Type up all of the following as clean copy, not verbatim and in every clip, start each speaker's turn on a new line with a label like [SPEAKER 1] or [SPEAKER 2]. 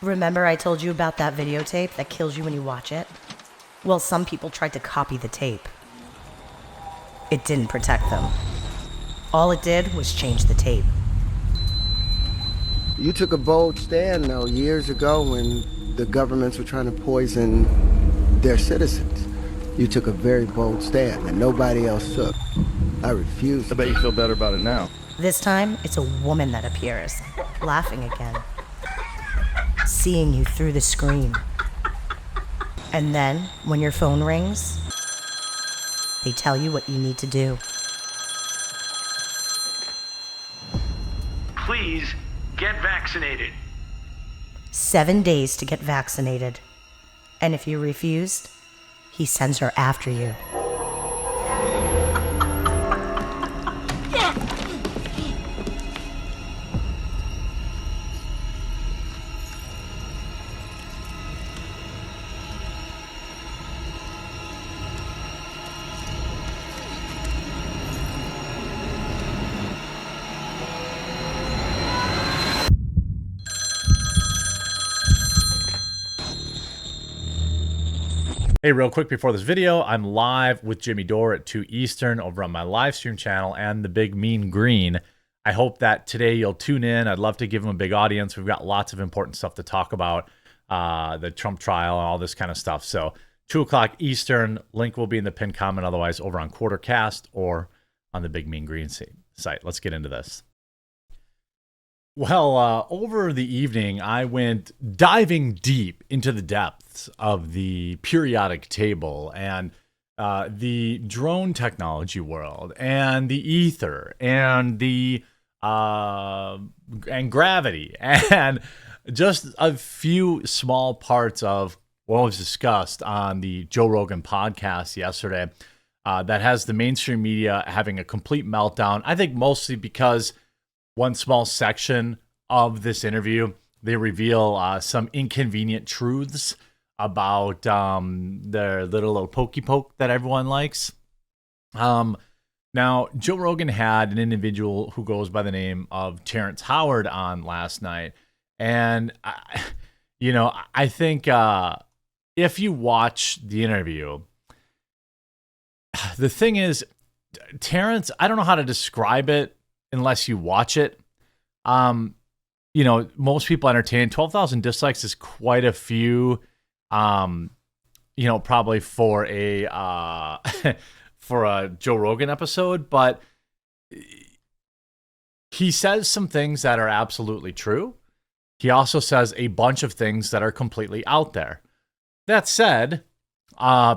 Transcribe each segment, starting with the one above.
[SPEAKER 1] Remember I told you about that videotape that kills you when you watch it? Well, some people tried to copy the tape. It didn't protect them. All it did was change the tape.
[SPEAKER 2] You took a bold stand, though, years ago when the governments were trying to poison their citizens. You took a very bold stand that nobody else took. I refused.
[SPEAKER 3] I bet you feel better about it now.
[SPEAKER 1] This time, it's a woman that appears, laughing again, seeing you through the screen. And then, when your phone rings, they tell you what you need to do.
[SPEAKER 4] Please get vaccinated.
[SPEAKER 1] 7 days to get vaccinated. And if you refused, he sends her after you.
[SPEAKER 5] Hey, real quick before this video, I'm live with Jimmy Dore at 2 Eastern over on my live stream channel and the Big Mean Green. I hope that today you'll tune in. I'd love to give him a big audience. We've got lots of important stuff to talk about, the Trump trial and all this kind of stuff. So 2 o'clock Eastern, link will be in the pinned comment, otherwise over on Quartercast or on the Big Mean Green site. Let's get into this. Well, over the evening, I went diving deep into the depths of the periodic table and the drone technology world and the ether and the and gravity and just a few small parts of what was discussed on the Joe Rogan podcast yesterday that has the mainstream media having a complete meltdown. I think mostly because one small section of this interview, they reveal some inconvenient truths about their little pokey poke that everyone likes. Now, Joe Rogan had an individual who goes by the name of Terrence Howard on last night. And, I think if you watch the interview, the thing is, Terrence, I don't know how to describe it unless you watch it. Most people entertain. 12,000 dislikes is quite a few, probably for a for a Joe Rogan episode, but he says some things that are absolutely true. He also says a bunch of things that are completely out there. That said,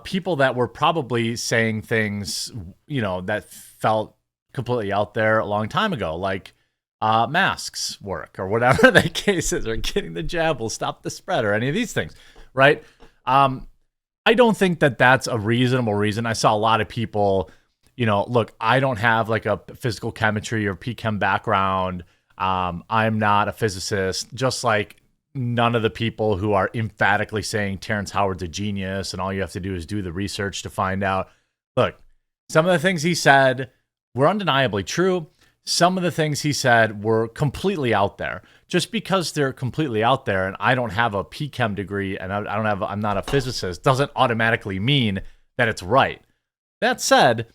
[SPEAKER 5] people that were probably saying things, that felt completely out there a long time ago, like masks work or whatever the case is, or getting the jab will stop the spread or any of these things, right? I don't think that that's a reasonable reason. I saw a lot of people, look, I don't have like a physical chemistry or P-Chem background. I'm not a physicist, just like none of the people who are emphatically saying Terrence Howard's a genius and all you have to do is do the research to find out. Look, some of the things he said were undeniably true. Some of the things he said were completely out there. Just because they're completely out there and I don't have a P-Chem degree and I'm not a physicist doesn't automatically mean that it's right. That said,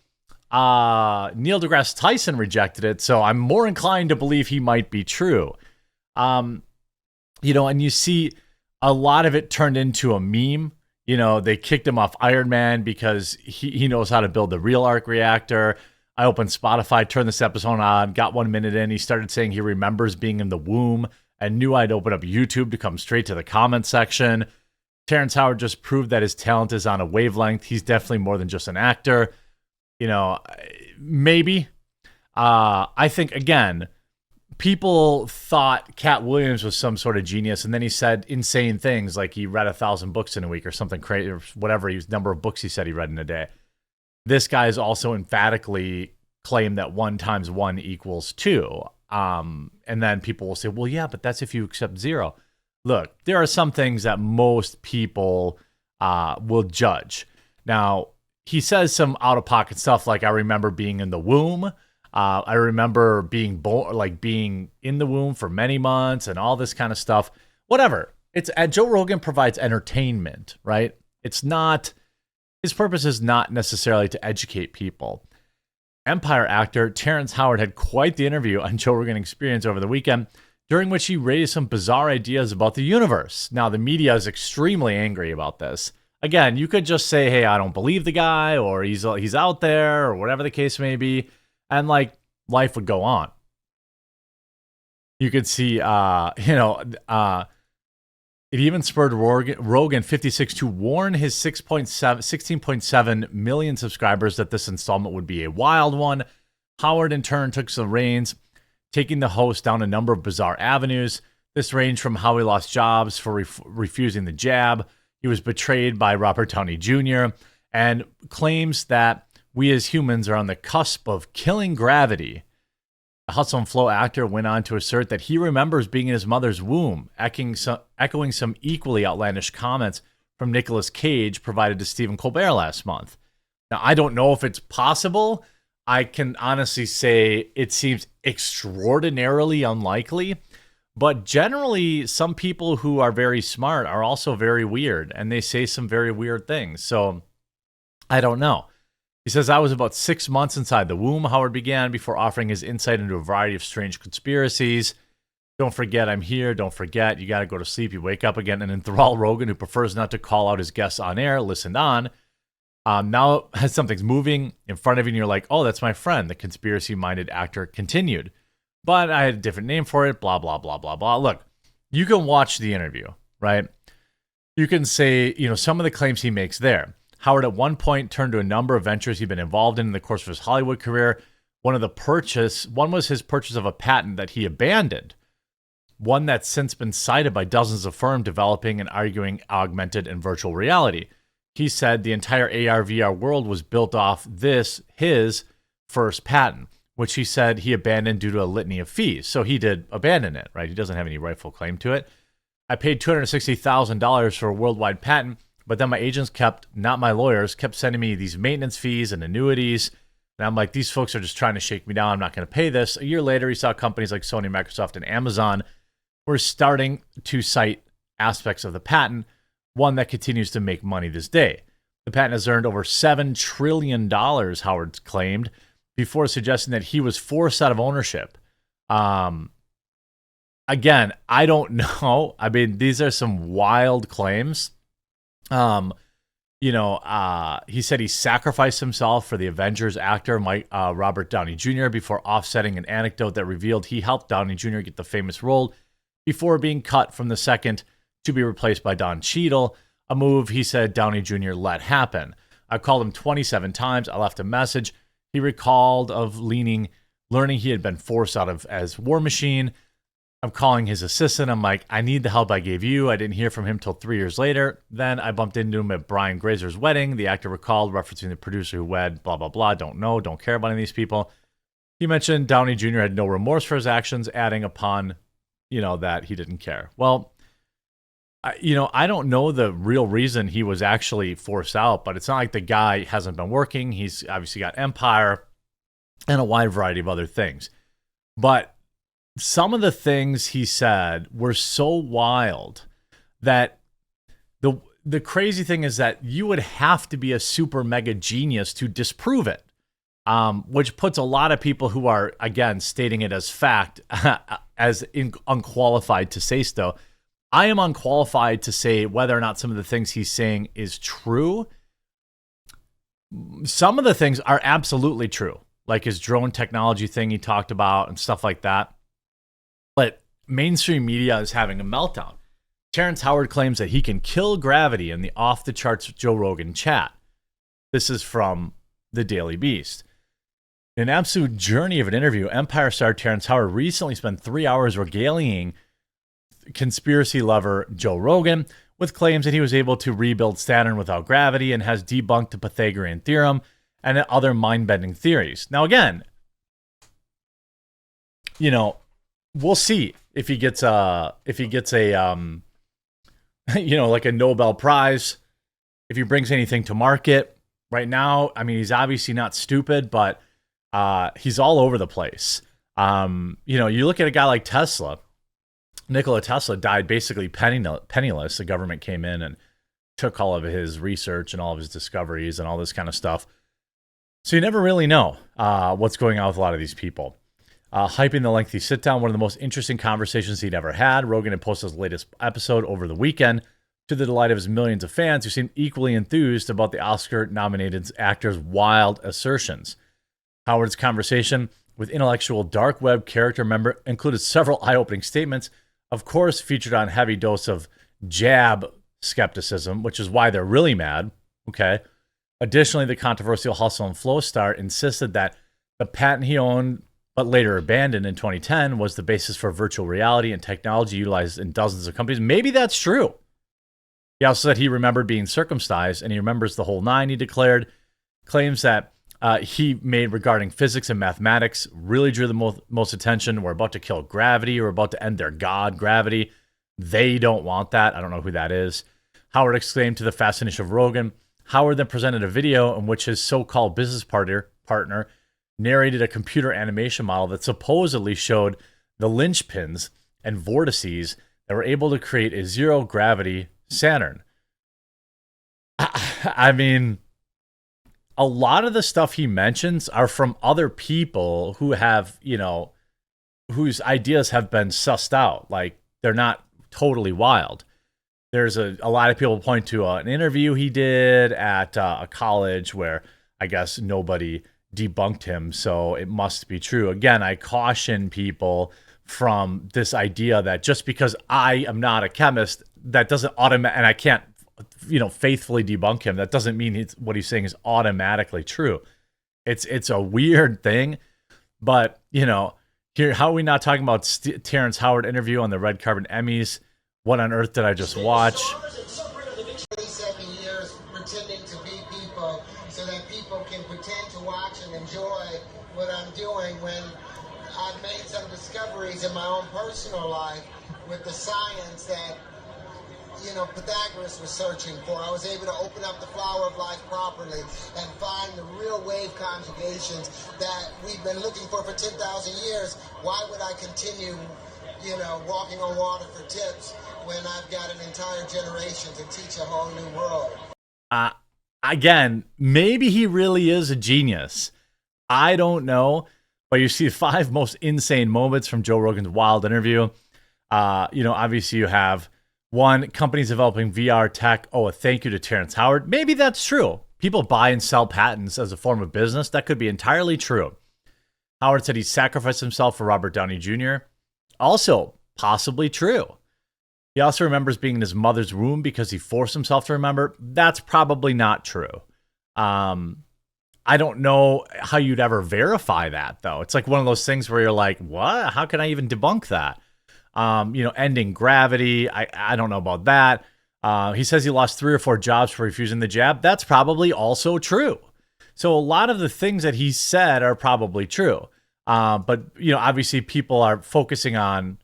[SPEAKER 5] Neil deGrasse Tyson rejected it, so I'm more inclined to believe he might be true. And you see a lot of it turned into a meme. They kicked him off Iron Man because he knows how to build the real arc reactor. I opened Spotify, turned this episode on, got 1 minute in. He started saying he remembers being in the womb and knew I'd open up YouTube to come straight to the comment section. Terrence Howard just proved that his talent is on a wavelength. He's definitely more than just an actor. Maybe. I think, again, people thought Cat Williams was some sort of genius, and then he said insane things like he read 1,000 books in a week or something crazy, or whatever number of books he said he read in a day. This guy is also emphatically claimed that 1 × 1 = 2. And then people will say, well, yeah, but that's if you accept 0. Look, there are some things that most people will judge. Now, he says some out-of-pocket stuff like, I remember being in the womb. I remember being in the womb for many months and all this kind of stuff. Whatever. it's Joe Rogan provides entertainment, right? It's not, his purpose is not necessarily to educate people. Empire actor Terrence Howard had quite the interview on Joe Rogan Experience over the weekend, during which he raised some bizarre ideas about the universe. Now, the media is extremely angry about this. Again, you could just say, hey, I don't believe the guy, or he's out there, or whatever the case may be, and like life would go on. You could see, it even spurred Rogan 56 to warn his 16.7 million subscribers that this installment would be a wild one. Howard, in turn, took some reins, taking the host down a number of bizarre avenues. This ranged from how he lost jobs for refusing the jab. He was betrayed by Robert Downey Jr. and claims that we as humans are on the cusp of killing gravity. The Hustle and Flow actor went on to assert that he remembers being in his mother's womb, echoing some equally outlandish comments from Nicolas Cage provided to Stephen Colbert last month. Now, I don't know if it's possible. I can honestly say it seems extraordinarily unlikely. But generally, some people who are very smart are also very weird, and they say some very weird things. So I don't know. He says, I was about 6 months inside the womb, Howard began, before offering his insight into a variety of strange conspiracies. Don't forget I'm here. Don't forget. You got to go to sleep. You wake up again. And enthrall Rogan, who prefers not to call out his guests on air, listened on. Now, as something's moving in front of you, and you're like, oh, that's my friend. The conspiracy-minded actor continued. But I had a different name for it, blah, blah, blah, blah, blah. Look, you can watch the interview, right? You can say, some of the claims he makes there. Howard at one point turned to a number of ventures he'd been involved in the course of his Hollywood career. One was his purchase of a patent that he abandoned, one that's since been cited by dozens of firms developing and arguing augmented and virtual reality. He said the entire AR/VR world was built off his first patent, which he said he abandoned due to a litany of fees. So he did abandon it, right? He doesn't have any rightful claim to it. I paid $260,000 for a worldwide patent, but then my agents not my lawyers, kept sending me these maintenance fees and annuities. And I'm like, these folks are just trying to shake me down. I'm not going to pay this. A year later, he saw companies like Sony, Microsoft, and Amazon were starting to cite aspects of the patent, one that continues to make money this day. The patent has earned over $7 trillion, Howard claimed, before suggesting that he was forced out of ownership. Again, I don't know. I mean, these are some wild claims. He said he sacrificed himself for the Avengers actor Robert Downey Jr. before offsetting an anecdote that revealed he helped Downey Jr. get the famous role before being cut from the second to be replaced by Don Cheadle, a move he said Downey Jr. let happen. I called him 27 times. I left a message. He recalled of learning he had been forced out of as War Machine. I'm calling his assistant. I'm like, I need the help I gave you. I didn't hear from him till 3 years later. Then I bumped into him at Brian Grazer's wedding. The actor recalled, referencing the producer who wed, blah, blah, blah. Don't know, don't care about any of these people. He mentioned Downey Jr. had no remorse for his actions, adding upon, that he didn't care. Well, I don't know the real reason he was actually forced out, but it's not like the guy hasn't been working. He's obviously got Empire and a wide variety of other things. But some of the things he said were so wild that the crazy thing is that you would have to be a super mega genius to disprove it, which puts a lot of people who are, again, stating it as fact as unqualified to say so. I am unqualified to say whether or not some of the things he's saying is true. Some of the things are absolutely true, like his drone technology thing he talked about and stuff like that. But mainstream media is having a meltdown. Terrence Howard claims that he can kill gravity in the off-the-charts Joe Rogan chat. This is from the Daily Beast. In an absolute journey of an interview, Empire star Terrence Howard recently spent 3 hours regaling conspiracy lover Joe Rogan with claims that he was able to rebuild Saturn without gravity and has debunked the Pythagorean theorem and other mind-bending theories. Now, again, we'll see if he gets a like a Nobel Prize, if he brings anything to market. Right now, I mean, he's obviously not stupid, but he's all over the place. You look at a guy like Tesla. Nikola Tesla died basically penniless. The government came in and took all of his research and all of his discoveries and all this kind of stuff. So you never really know what's going on with a lot of these people. Hyping the lengthy sit-down, one of the most interesting conversations he'd ever had. Rogan had posted his latest episode over the weekend to the delight of his millions of fans who seemed equally enthused about the Oscar-nominated actor's wild assertions. Howard's conversation with intellectual dark web character member included several eye-opening statements, of course featured on heavy dose of jab skepticism, which is why they're really mad. Okay. Additionally, the controversial Hustle and Flow star insisted that the patent he owned but later abandoned in 2010 was the basis for virtual reality and technology utilized in dozens of companies. Maybe that's true. He also said he remembered being circumcised and he remembers the whole nine, he declared. Claims that he made regarding physics and mathematics really drew the most attention. We're about to kill gravity. We're about to end their god, gravity. They don't want that. I don't know who that is. Howard exclaimed to the fascination of Rogan. Howard then presented a video in which his so-called business partner narrated a computer animation model that supposedly showed the linchpins and vortices that were able to create a zero-gravity Saturn. I mean, a lot of the stuff he mentions are from other people who have, whose ideas have been sussed out. Like, they're not totally wild. There's a lot of people point to an interview he did at a college where I guess nobody debunked him, so it must be true. Again, I caution people from this idea that just because I am not a chemist, that doesn't automatically, and I can't, faithfully debunk him, that doesn't mean what he's saying is automatically true. It's a weird thing, but, here, how are we not talking about Terrence Howard interview on the Red Carpet Emmys? What on earth did I just watch?
[SPEAKER 3] 27 years pretending to be people so that people can pretend to watch and enjoy what I'm doing when I've made some discoveries in my own personal life with the science that, Pythagoras was searching for. I was able to open up the flower of life properly and find the real wave conjugations that we've been looking for 10,000 years. Why would I continue, walking on water for tips when I've got an entire generation to teach a whole new world?
[SPEAKER 5] Again, maybe he really is a genius. I don't know. But you see 5 most insane moments from Joe Rogan's wild interview. Obviously you have 1, companies developing VR tech. Oh, a thank you to Terrence Howard. Maybe that's true. People buy and sell patents as a form of business. That could be entirely true. Howard said he sacrificed himself for Robert Downey Jr. Also, possibly true. He also remembers being in his mother's womb because he forced himself to remember. That's probably not true. I don't know how you'd ever verify that, though. It's like one of those things where you're like, what? How can I even debunk that? Ending gravity. I don't know about that. He says he lost 3 or 4 jobs for refusing the jab. That's probably also true. So a lot of the things that he said are probably true. But, obviously people are focusing on,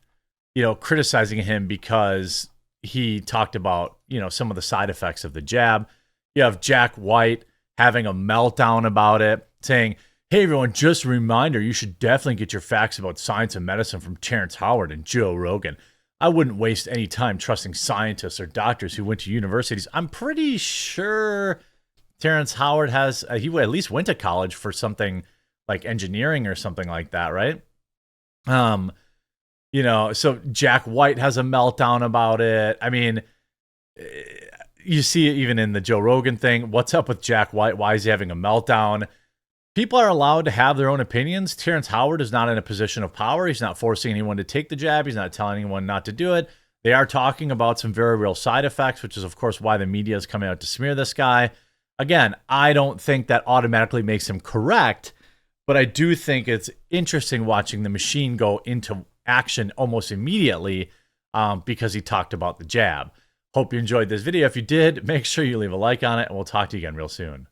[SPEAKER 5] criticizing him because he talked about, some of the side effects of the jab. You have Jack White having a meltdown about it, saying, hey, everyone, just a reminder, you should definitely get your facts about science and medicine from Terrence Howard and Joe Rogan. I wouldn't waste any time trusting scientists or doctors who went to universities. I'm pretty sure Terrence Howard he at least went to college for something like engineering or something like that, right? So Jack White has a meltdown about it. I mean, you see it even in the Joe Rogan thing. What's up with Jack White? Why is he having a meltdown? People are allowed to have their own opinions. Terrence Howard is not in a position of power. He's not forcing anyone to take the jab. He's not telling anyone not to do it. They are talking about some very real side effects, which is, of course, why the media is coming out to smear this guy. Again, I don't think that automatically makes him correct, but I do think it's interesting watching the machine go into action almost immediately because he talked about the jab. Hope you enjoyed this video. If you did, make sure you leave a like on it, and we'll talk to you again real soon.